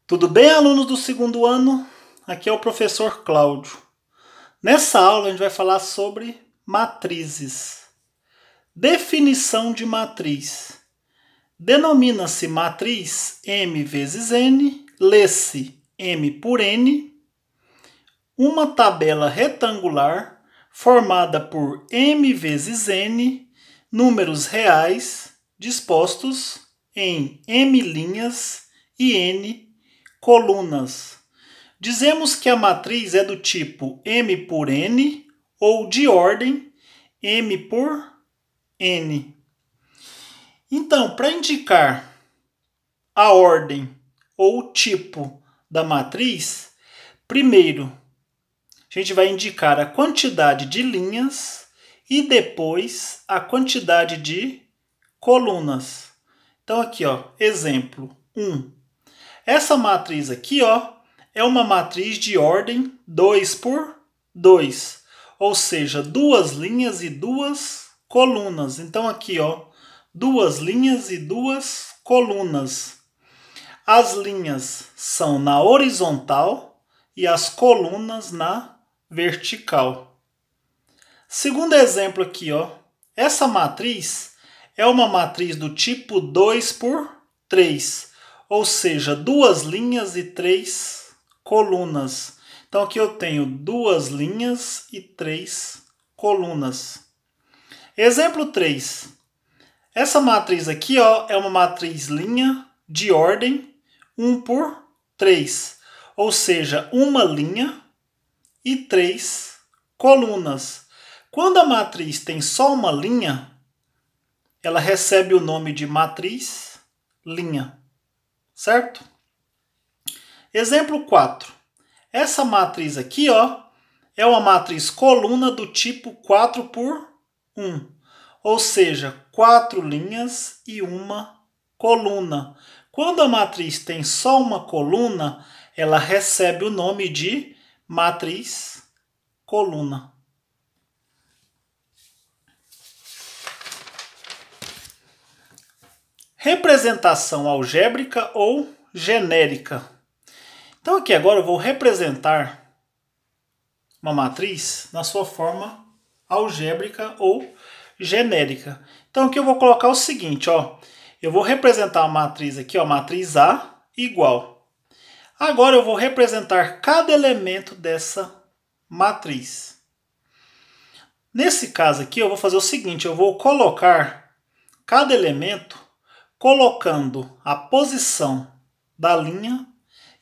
Tudo bem, alunos do segundo ano? Aqui é o professor Cláudio. Nessa aula a gente vai falar sobre matrizes. Definição de matriz. Denomina-se matriz M vezes N, lê-se M por N, uma tabela retangular formada por M vezes N, números reais dispostos em M linhas e N colunas. Dizemos que a matriz é do tipo M por N ou de ordem M por N. Então, para indicar a ordem ou o tipo da matriz, primeiro a gente vai indicar a quantidade de linhas e depois a quantidade de colunas. Então aqui, exemplo 1. Essa matriz aqui, é uma matriz de ordem 2 por 2, ou seja, duas linhas e duas colunas. Então aqui, duas linhas e duas colunas. As linhas são na horizontal e as colunas na vertical. Segundo exemplo aqui, essa matriz é uma matriz do tipo 2 por 3. Ou seja, duas linhas e três colunas. Então aqui eu tenho duas linhas e três colunas. Exemplo 3. Essa matriz aqui, é uma matriz linha de ordem 1 por 3. Ou seja, uma linha e três colunas. Quando a matriz tem só uma linha, ela recebe o nome de matriz linha. Certo? Exemplo 4. Essa matriz aqui, é uma matriz coluna do tipo 4 por 1. Ou seja, 4 linhas e uma coluna. Quando a matriz tem só uma coluna, ela recebe o nome de matriz coluna. Representação algébrica ou genérica. Então aqui agora eu vou representar uma matriz na sua forma algébrica ou genérica. Então aqui eu vou colocar o seguinte, eu vou representar a matriz aqui, matriz A igual. Agora eu vou representar cada elemento dessa matriz. Nesse caso aqui eu vou fazer o seguinte, eu vou colocar cada elemento colocando a posição da linha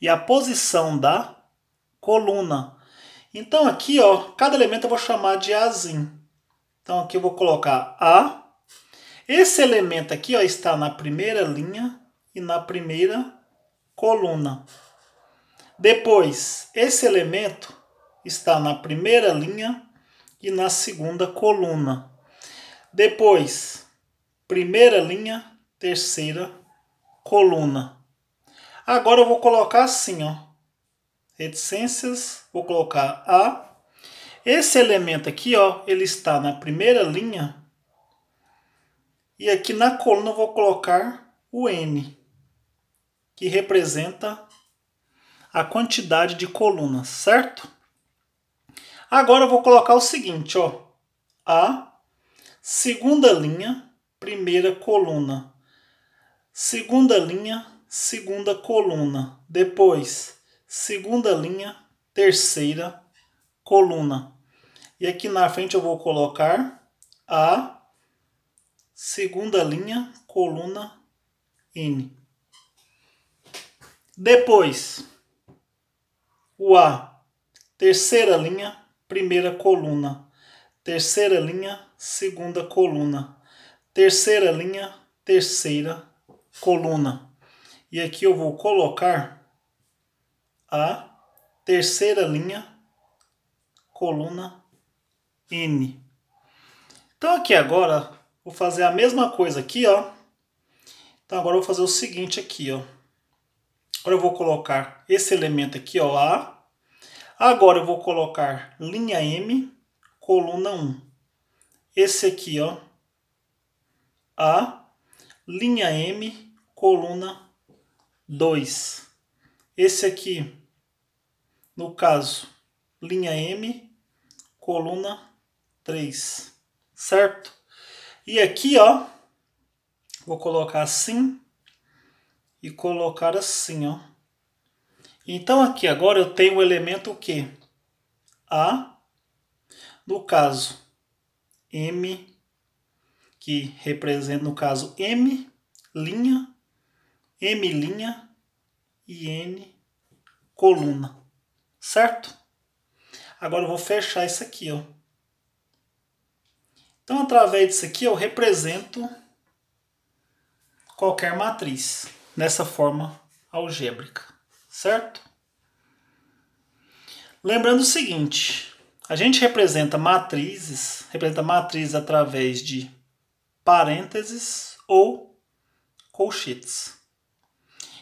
e a posição da coluna. Então aqui, cada elemento eu vou chamar de Azinho. Então aqui eu vou colocar A. Esse elemento aqui, está na primeira linha e na primeira coluna. Depois, esse elemento está na primeira linha e na segunda coluna. Depois, primeira linha, terceira coluna. Agora eu vou colocar assim, reticências, vou colocar A. Esse elemento aqui, ele está na primeira linha. E aqui na coluna eu vou colocar o N, que representa a quantidade de colunas, certo? Agora eu vou colocar o seguinte, A, segunda linha, primeira coluna. Segunda linha, segunda coluna. Depois, segunda linha, terceira coluna. E aqui na frente eu vou colocar A, segunda linha, coluna N. Depois, o A, terceira linha, primeira coluna. Terceira linha, segunda coluna. Terceira linha, terceira coluna. E aqui eu vou colocar a terceira linha, coluna N. Então aqui agora, vou fazer a mesma coisa aqui, Então agora eu vou fazer o seguinte aqui, Agora eu vou colocar esse elemento aqui, A. Agora eu vou colocar linha M, coluna 1. Esse aqui, A, linha M, coluna 2. Esse aqui, no caso, linha M, coluna 3, certo? E aqui, ó, vou colocar assim e colocar assim, ó. Então aqui agora eu tenho o elemento o quê? A, no caso, M, que representa, no caso, M, linha, M, linha e N, coluna, certo? Agora eu vou fechar isso aqui, ó. Então, através disso aqui, eu represento qualquer matriz nessa forma algébrica, certo? Lembrando o seguinte, a gente representa matrizes através de parênteses ou colchetes.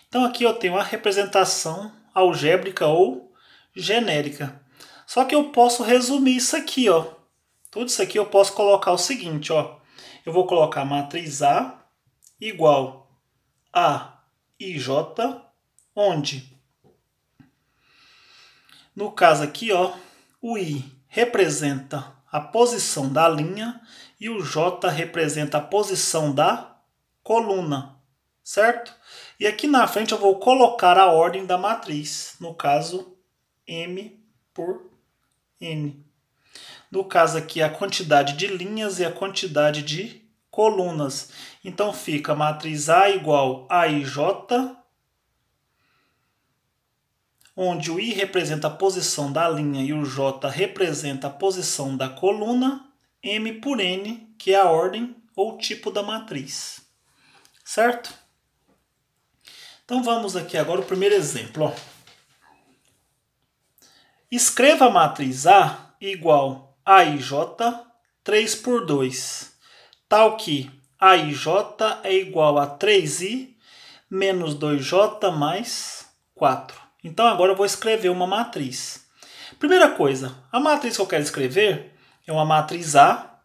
Então aqui eu tenho a representação algébrica ou genérica. Só que eu posso resumir isso aqui, ó. Tudo isso aqui eu posso colocar o seguinte, ó. Eu vou colocar a matriz A igual a IJ, onde, no caso aqui, ó, o I representa a posição da linha e o J representa a posição da coluna, certo? E aqui na frente eu vou colocar a ordem da matriz, no caso M por N. No caso aqui a quantidade de linhas e a quantidade de colunas. Então fica a matriz A igual a IJ, onde o I representa a posição da linha e o J representa a posição da coluna, M por N, que é a ordem ou tipo da matriz. Certo? Então vamos aqui agora o primeiro exemplo. Ó. Escreva a matriz A igual a IJ 3 por 2, tal que a IJ é igual a 3I menos 2J mais 4. Então agora eu vou escrever uma matriz. Primeira coisa, a matriz que eu quero escrever é uma matriz A,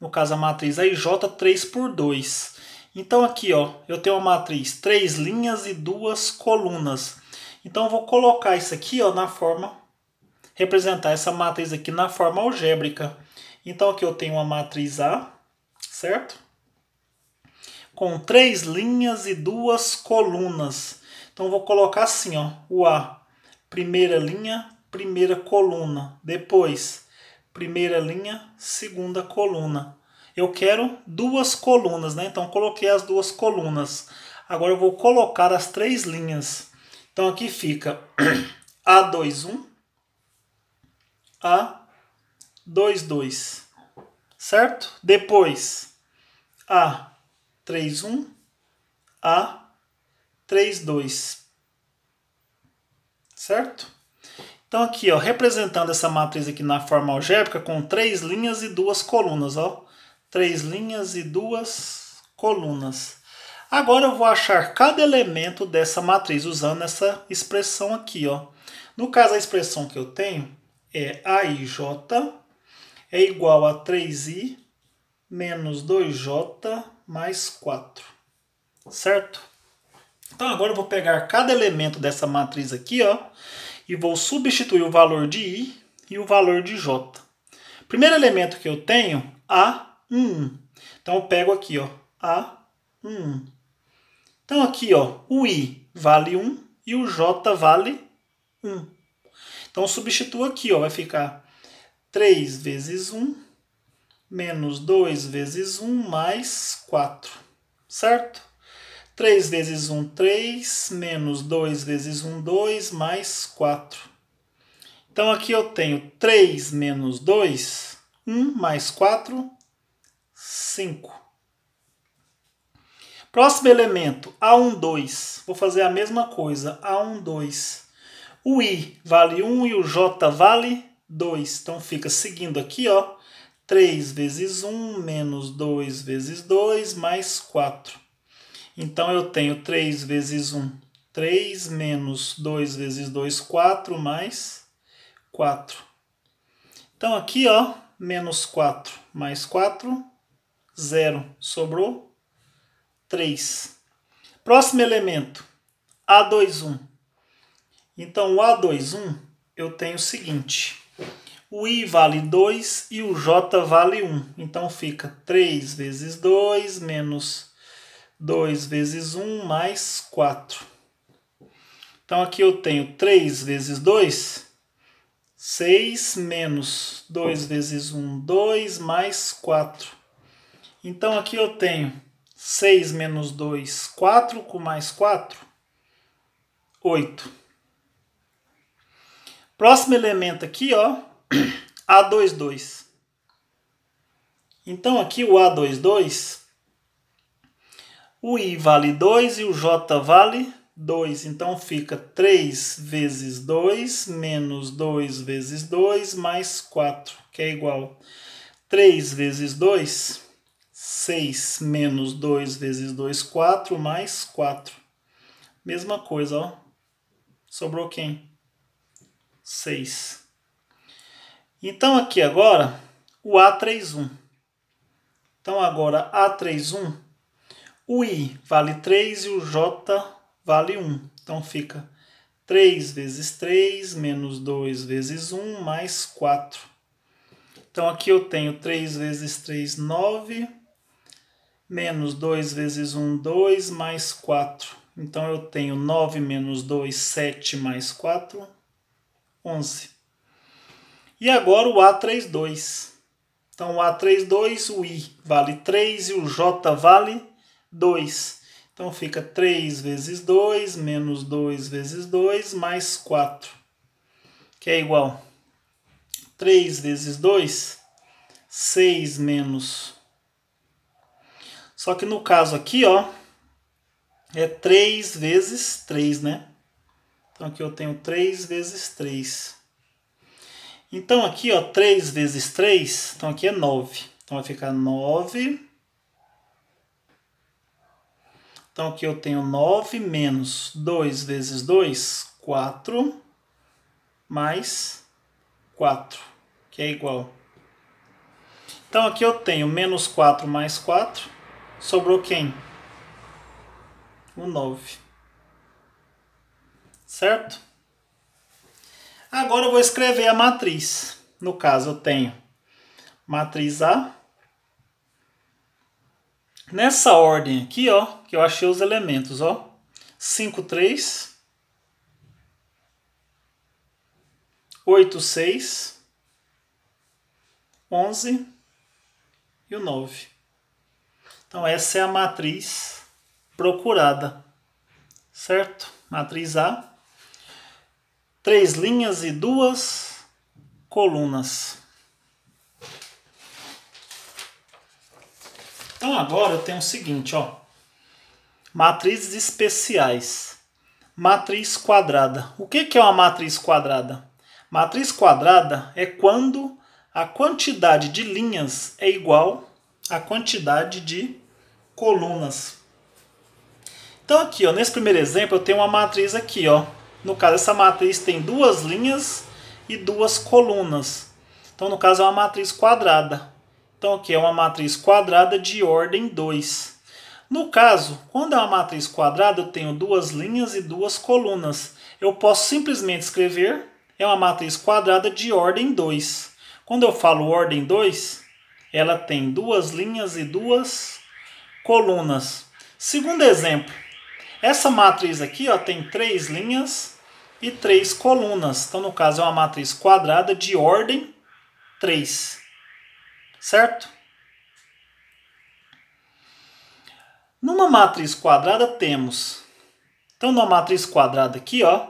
no caso a matriz AIJ 3 por 2. Então aqui ó, eu tenho uma matriz 3 linhas e 2 colunas. Então eu vou colocar isso aqui ó, na forma, representar essa matriz aqui na forma algébrica. Então aqui eu tenho uma matriz A, certo? Com 3 linhas e 2 colunas. Então eu vou colocar assim, ó, o A, primeira linha, primeira coluna. Depois, primeira linha, segunda coluna. Eu quero 2 colunas, né? Então coloquei as 2 colunas. Agora eu vou colocar as 3 linhas. Então aqui fica A21, A22, certo? Depois, A31, A32, certo? Então aqui, ó, representando essa matriz aqui na forma algébrica com 3 linhas e 2 colunas, ó. 3 linhas e 2 colunas. Agora eu vou achar cada elemento dessa matriz usando essa expressão aqui, ó. No caso, a expressão que eu tenho é AIJ é igual a 3I menos 2J mais 4, certo? Então agora eu vou pegar cada elemento dessa matriz aqui, ó, e vou substituir o valor de I e o valor de J. Primeiro elemento que eu tenho, A11. Então eu pego aqui, ó, A11. Então aqui, ó, o I vale 1 e o J vale 1. Então eu substituo aqui, ó, vai ficar 3 vezes 1 menos 2 vezes 1 mais 4, certo? 3 vezes 1, 3, menos 2 vezes 1, 2, mais 4. Então aqui eu tenho 3 menos 2, 1 mais 4, 5. Próximo elemento, A12. Vou fazer a mesma coisa, A12. O I vale 1 e o J vale 2. Então fica seguindo aqui, ó, 3 vezes 1 menos 2 vezes 2 mais 4. Então eu tenho 3 vezes 1, 3, menos 2 vezes 2, 4, mais 4. Então aqui, ó, menos 4 mais 4, 0. Sobrou 3. Próximo elemento, A21. Então, o A21 eu tenho o seguinte. O I vale 2 e o J vale 1. Então, fica 3 vezes 2 menos 2 vezes 1 mais 4. Então, aqui eu tenho 3 vezes 2, 6 menos 2 vezes 1, 2 mais 4. Então, aqui eu tenho 6 menos 2, 4 com mais 4, 8. Próximo elemento aqui, ó, A22. Então, aqui o A22, o I vale 2 e o J vale 2. Então, fica 3 vezes 2 menos 2 vezes 2 mais 4, que é igual 3 vezes 2, 6 menos 2 vezes 2, 4 mais 4. Mesma coisa, ó. Sobrou quem? 6. Então, aqui agora, o A31. Então, agora, A31, o I vale 3 e o J vale 1. Então, fica 3 vezes 3 menos 2 vezes 1 mais 4. Então, aqui eu tenho 3 vezes 3, 9, menos 2 vezes 1, 2, mais 4. Então, eu tenho 9 menos 2, 7, mais 4, 11. E agora o A32. Então, o A32, o I vale 3 e o J vale 2. Então, fica 3 vezes 2, menos 2 vezes 2, mais 4. Que é igual 3 vezes 2, 6 menos. Só que no caso aqui, ó, é 3 vezes 3, né? Então, aqui eu tenho 3 vezes 3. Então, aqui, ó, 3 vezes 3, então aqui é 9. Então, vai ficar 9. Então, aqui eu tenho 9 menos 2 vezes 2, 4, mais 4, que é igual. Então, aqui eu tenho menos 4 mais 4, sobrou quem? O 9. Certo? Agora eu vou escrever a matriz. No caso, eu tenho matriz A. Nessa ordem aqui, ó, que eu achei os elementos, ó. 5, 3, 8, 6, 11 e o 9. Então, essa é a matriz procurada, certo? Matriz A. 3 linhas e 2 colunas. Então, agora eu tenho o seguinte, ó. Matrizes especiais. Matriz quadrada. O que é uma matriz quadrada? Matriz quadrada é quando a quantidade de linhas é igual à quantidade de colunas. Então aqui, ó, nesse primeiro exemplo, eu tenho uma matriz aqui, ó. No caso, essa matriz tem 2 linhas e 2 colunas. Então, no caso, é uma matriz quadrada. Então, aqui é uma matriz quadrada de ordem 2. No caso, quando é uma matriz quadrada, eu tenho 2 linhas e 2 colunas. Eu posso simplesmente escrever, é uma matriz quadrada de ordem 2. Quando eu falo ordem 2, ela tem 2 linhas e 2 colunas. Segundo exemplo, essa matriz aqui, ó, tem 3 linhas e 3 colunas. Então, no caso, é uma matriz quadrada de ordem 3. Certo? Numa matriz quadrada temos... Então, numa matriz quadrada aqui, ó,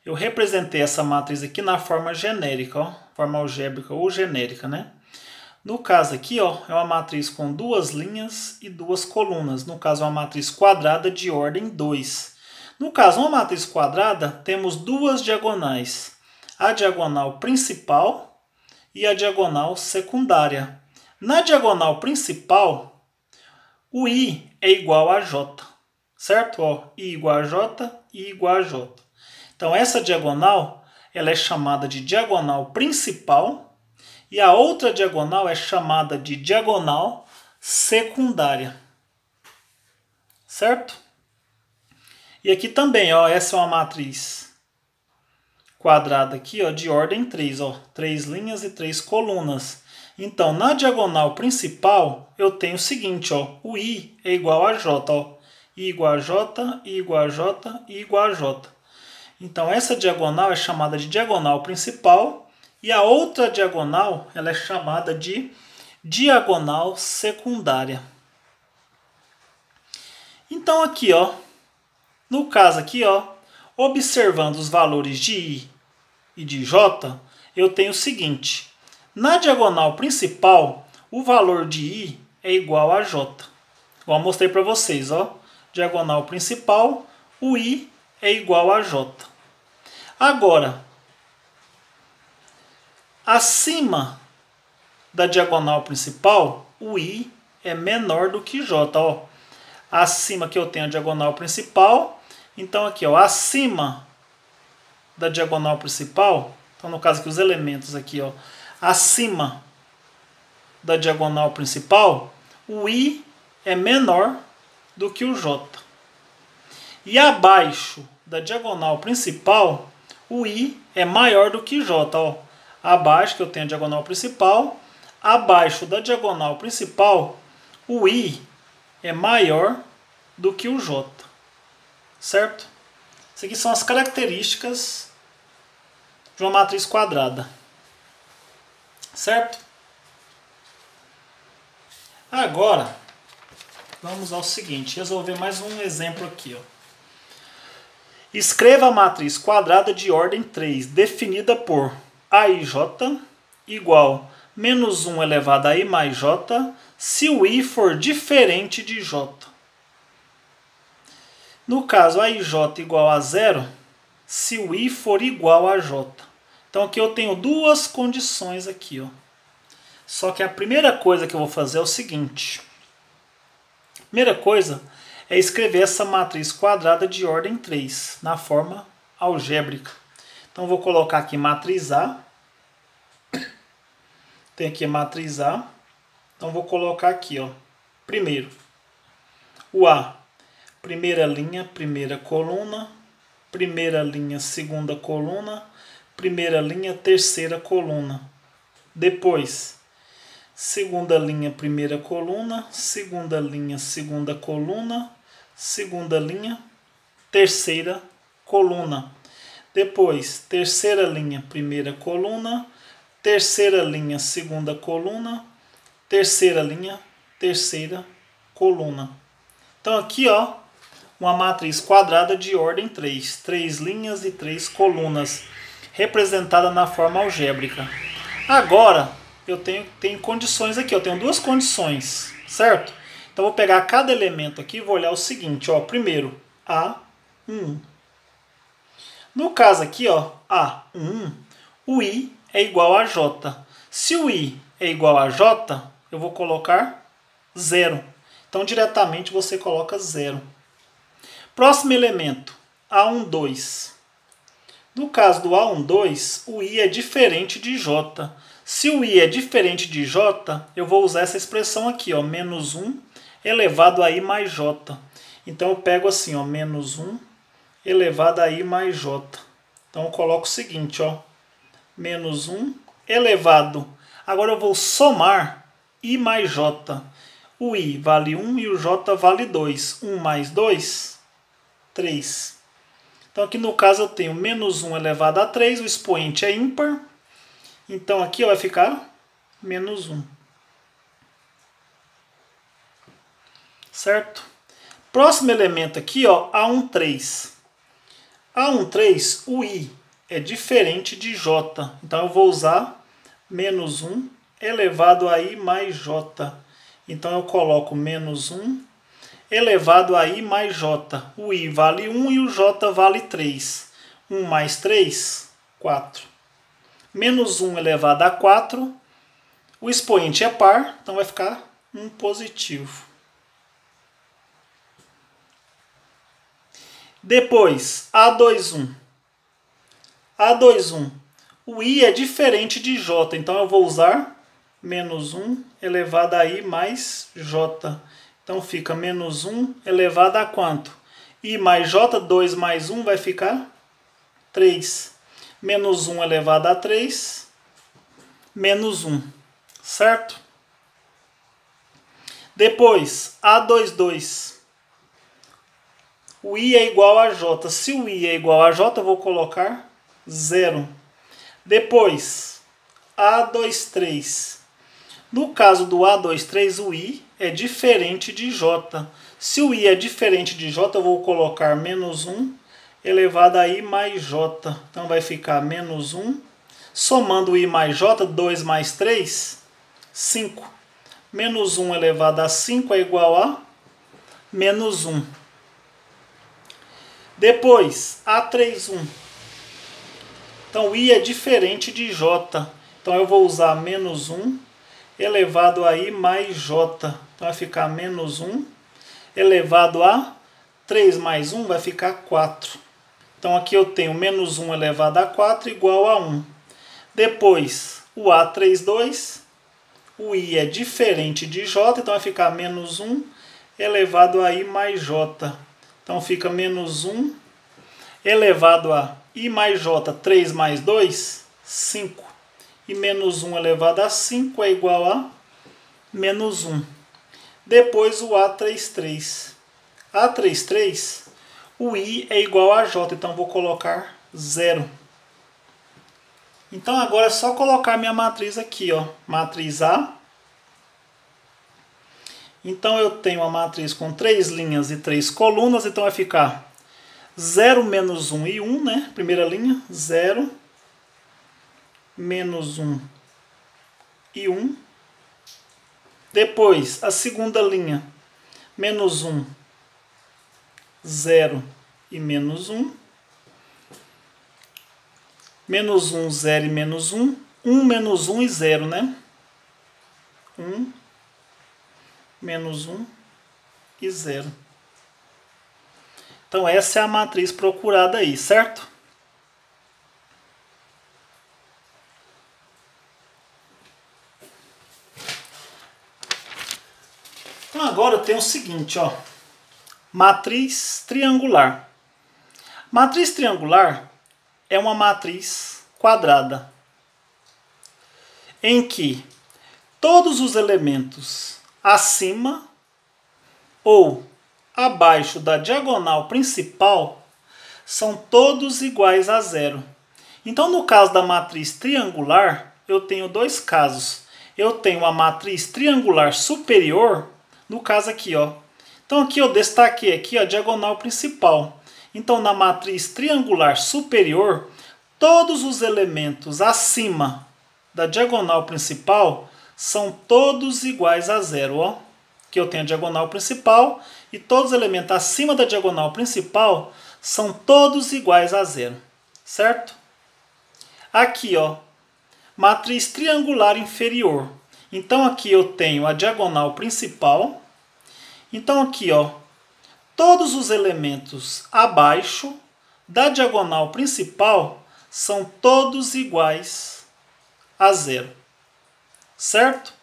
eu representei essa matriz aqui na forma genérica, ó, forma algébrica ou genérica, né? No caso aqui, ó, é uma matriz com 2 linhas e 2 colunas. No caso, é uma matriz quadrada de ordem 2. No caso, uma matriz quadrada, temos 2 diagonais. A diagonal principal e a diagonal secundária. Na diagonal principal, o I é igual a J. Certo? Ó, I igual a J, I igual a J. Então, essa diagonal ela é chamada de diagonal principal e a outra diagonal é chamada de diagonal secundária. Certo? E aqui também, ó, essa é uma matriz quadrada aqui, ó, de ordem 3, ó, 3 linhas e 3 colunas. Então, na diagonal principal, eu tenho o seguinte, ó, o I é igual a J, ó, I igual a J, I igual a J, I igual a J. Então, essa diagonal é chamada de diagonal principal e a outra diagonal, ela é chamada de diagonal secundária. Então, aqui, ó, no caso aqui, ó, observando os valores de I e de J, eu tenho o seguinte. Na diagonal principal, o valor de I é igual a J. Igual eu mostrei para vocês, ó. Diagonal principal, o I é igual a J. Agora, acima da diagonal principal, o I é menor do que J, ó. Acima que eu tenho a diagonal principal, então aqui, ó, acima da diagonal principal, então no caso aqui os elementos aqui, ó, acima da diagonal principal, o I é menor do que o J. E abaixo da diagonal principal, o I é maior do que J, ó. Abaixo que eu tenho a diagonal principal, abaixo da diagonal principal, o I é maior do que o J, certo? Isso aqui são as características de uma matriz quadrada, certo? Agora, vamos ao seguinte, resolver mais um exemplo aqui, ó. Escreva a matriz quadrada de ordem 3, definida por AIJ igual menos 1 elevado a I mais J, se o I for diferente de J. No caso, AIJ igual a 0, se o I for igual a J. Então aqui eu tenho duas condições aqui, ó. Só que a primeira coisa que eu vou fazer é o seguinte. A primeira coisa é escrever essa matriz quadrada de ordem 3 na forma algébrica. Então vou colocar aqui matriz A. Tem aqui a matriz A. Então vou colocar aqui, ó. Primeiro, o A. Primeira linha, primeira coluna. Primeira linha, segunda coluna. Primeira linha, terceira coluna. Depois, segunda linha, primeira coluna. Segunda linha, segunda coluna. Segunda linha, terceira coluna. Depois, terceira linha, primeira coluna. Terceira linha, segunda coluna. Terceira linha, terceira coluna. Então aqui, ó, uma matriz quadrada de ordem 3. 3 linhas e 3 colunas, representada na forma algébrica. Agora, eu tenho condições aqui, eu tenho duas condições, certo? Então vou pegar cada elemento aqui e vou olhar o seguinte, ó. Primeiro, A1. No caso aqui, ó, A1, o I é igual a J. Se o I é igual a J, eu vou colocar 0. Então, diretamente, você coloca 0. Próximo elemento, A12. No caso do A12, o I é diferente de J. Se o I é diferente de J, eu vou usar essa expressão aqui, ó, menos 1 elevado a I mais J. Então, eu pego assim, ó, menos 1 elevado a I mais J. Então, eu coloco o seguinte, ó, menos 1 elevado. Agora eu vou somar I mais J. O I vale 1 e o J vale 2. 1 mais 2, 3. Então aqui no caso eu tenho menos 1 elevado a 3, o expoente é ímpar. Então aqui vai ficar menos 1. Certo? Próximo elemento aqui, ó, A13. A13, o I é diferente de J. Então eu vou usar menos 1 elevado a I mais J. Então eu coloco menos 1 elevado a I mais J. O I vale 1 e o J vale 3. 1 mais 3, 4. Menos 1 elevado a 4. O expoente é par, então vai ficar 1 positivo. Depois, A21. A21. O I é diferente de J, então eu vou usar menos 1 elevado a I mais J. Então fica menos 1 elevado a quanto? I mais J, 2 mais 1 vai ficar 3. menos 1 elevado a 3, menos 1, certo? Depois, A22. O I é igual a J. Se o I é igual a J, eu vou colocar 0. Depois, A23. No caso do A23, o I é diferente de J. Se o I é diferente de J, eu vou colocar menos 1 elevado a I mais J. Então vai ficar menos 1. Somando o I mais J, 2 mais 3, 5. Menos 1 elevado a 5 é igual a menos 1. Depois, A31. Então, I é diferente de J. Então, eu vou usar menos 1 elevado a I mais J. Então, vai ficar menos 1 elevado a 3 mais 1 vai ficar 4. Então, aqui eu tenho menos 1 elevado a 4 igual a 1. Depois, o A32. O I é diferente de J, então vai ficar menos 1 elevado a I mais J. Então fica menos 1 elevado a I mais J, 3 mais 2, 5. E menos 1 elevado a 5 é igual a menos 1. Depois o A33. A33, o I é igual a J, então vou colocar 0. Então agora é só colocar minha matriz aqui, ó, matriz A. Então eu tenho uma matriz com 3 linhas e 3 colunas, então vai ficar 0, menos 1 e 1, né? Primeira linha, 0, menos 1 e 1. Depois, a segunda linha, menos 1, 0 e menos 1. Menos 1, 0 e menos 1. 1, menos 1 e 0, né? 1, menos 1 e 0. Então, essa é a matriz procurada aí, certo? Então, agora eu tenho o seguinte, ó. Matriz triangular. Matriz triangular é uma matriz quadrada em que todos os elementos acima ou abaixo da diagonal principal são todos iguais a 0. Então, no caso da matriz triangular, eu tenho dois casos. Eu tenho a matriz triangular superior, no caso aqui, ó. Então, aqui eu destaquei aqui a diagonal principal. Então, na matriz triangular superior, todos os elementos acima da diagonal principal são todos iguais a 0. Ó. Aqui eu tenho a diagonal principal e todos os elementos acima da diagonal principal são todos iguais a 0. Certo? Aqui, ó, matriz triangular inferior. Então, aqui eu tenho a diagonal principal. Então, aqui, ó, todos os elementos abaixo da diagonal principal são todos iguais a 0. Certo?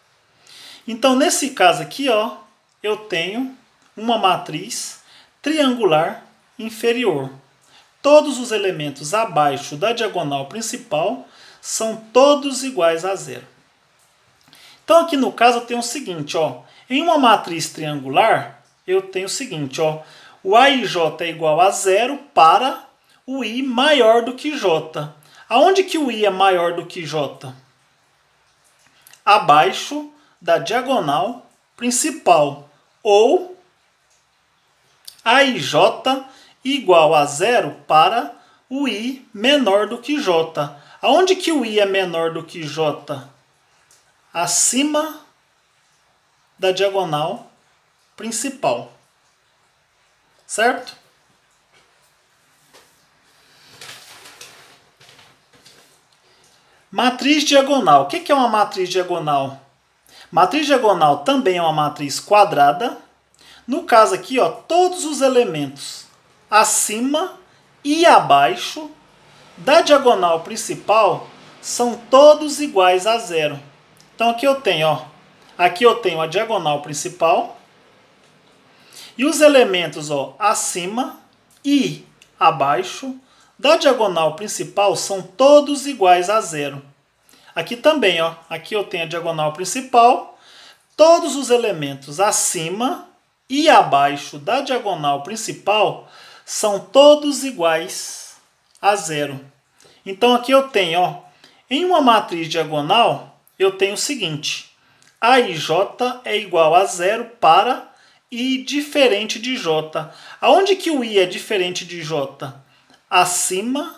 Então, nesse caso aqui, ó, eu tenho uma matriz triangular inferior. Todos os elementos abaixo da diagonal principal são todos iguais a 0. Então, aqui no caso, eu tenho o seguinte, ó. Em uma matriz triangular, eu tenho o seguinte, ó. O A e J é igual a 0 para o I maior do que J. Aonde que o I é maior do que J? Abaixo da diagonal principal. Ou A e J igual a 0 para o I menor do que J. Aonde que o I é menor do que J? Acima da diagonal principal. Certo? Matriz diagonal. O que é uma matriz diagonal? Matriz diagonal também é uma matriz quadrada. No caso aqui, ó, todos os elementos acima e abaixo da diagonal principal são todos iguais a 0. Então aqui eu tenho, ó, aqui eu tenho a diagonal principal e os elementos, ó, acima e abaixo da diagonal principal são todos iguais a zero. Aqui também, ó, aqui eu tenho a diagonal principal, todos os elementos acima e abaixo da diagonal principal são todos iguais a zero. Então aqui eu tenho, ó, em uma matriz diagonal, eu tenho o seguinte: A e J é igual a zero para I diferente de J. Aonde que o I é diferente de J? Acima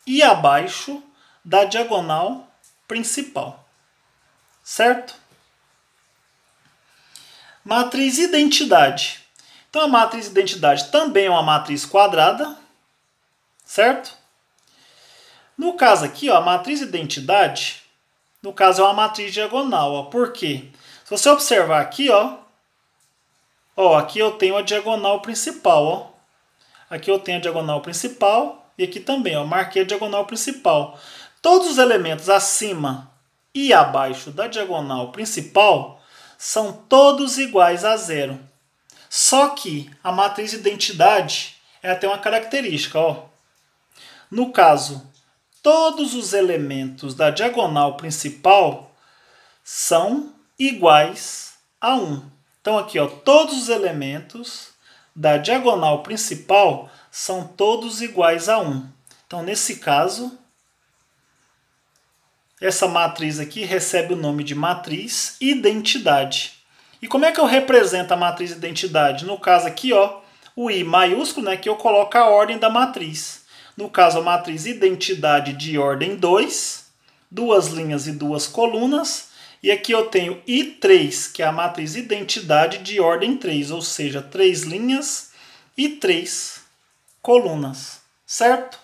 e abaixo da diagonal principal. Certo? Matriz identidade. Então a matriz identidade também é uma matriz quadrada. Certo? No caso aqui, ó, a matriz identidade, no caso é uma matriz diagonal. Ó. Por quê? Se você observar aqui, ó, aqui eu tenho a diagonal principal, ó. Aqui eu tenho a diagonal principal e aqui também, ó, marquei a diagonal principal. Todos os elementos acima e abaixo da diagonal principal são todos iguais a zero. Só que a matriz identidade ela tem uma característica, ó. No caso, todos os elementos da diagonal principal são iguais a 1. Então aqui, ó, todos os elementos da diagonal principal são todos iguais a 1. Então, nesse caso, essa matriz aqui recebe o nome de matriz identidade. E como é que eu represento a matriz identidade? No caso aqui, ó, o I maiúsculo, né, que eu coloco a ordem da matriz. No caso, a matriz identidade de ordem 2, duas linhas e duas colunas. E aqui eu tenho I3, que é a matriz identidade de ordem 3, ou seja, 3 linhas e 3 colunas, certo?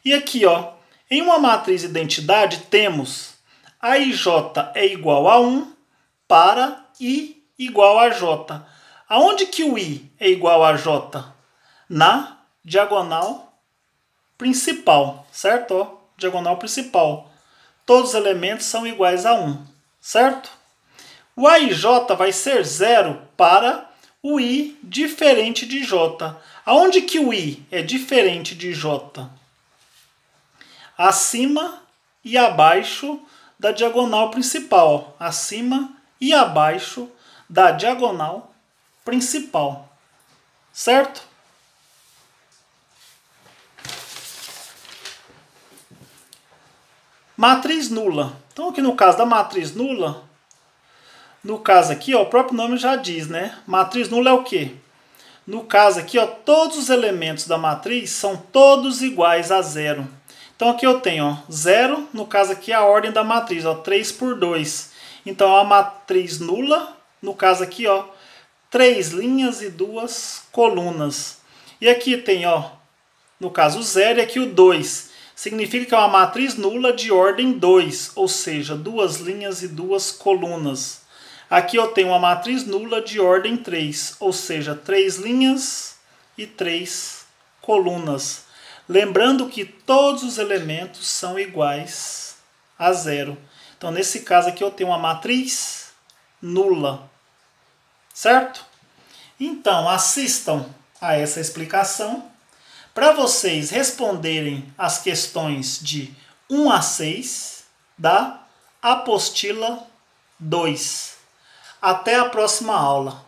E aqui, ó, em uma matriz identidade temos a IJ é igual a 1 para I igual a J. Aonde que o I é igual a J? Na diagonal principal, certo? Ó, diagonal principal. Todos os elementos são iguais a 1. Certo? O A e J vai ser 0 para o I diferente de J. Aonde que o I é diferente de J? Acima e abaixo da diagonal principal. Acima e abaixo da diagonal principal. Certo? Matriz nula. Então aqui no caso da matriz nula, no caso aqui, ó, o próprio nome já diz, né? Matriz nula é o quê? No caso aqui, ó, todos os elementos da matriz são todos iguais a zero. Então aqui eu tenho, ó, 0, no caso aqui a ordem da matriz, ó, 3 por 2. Então a matriz nula, no caso aqui, ó, 3 linhas e 2 colunas. E aqui tem, ó, no caso 0 e aqui o 2. Significa que é uma matriz nula de ordem 2, ou seja, 2 linhas e 2 colunas. Aqui eu tenho uma matriz nula de ordem 3, ou seja, 3 linhas e 3 colunas. Lembrando que todos os elementos são iguais a zero. Então, nesse caso aqui eu tenho uma matriz nula. Certo? Então, assistam a essa explicação para vocês responderem as questões de 1 a 6 da apostila 2. Até a próxima aula.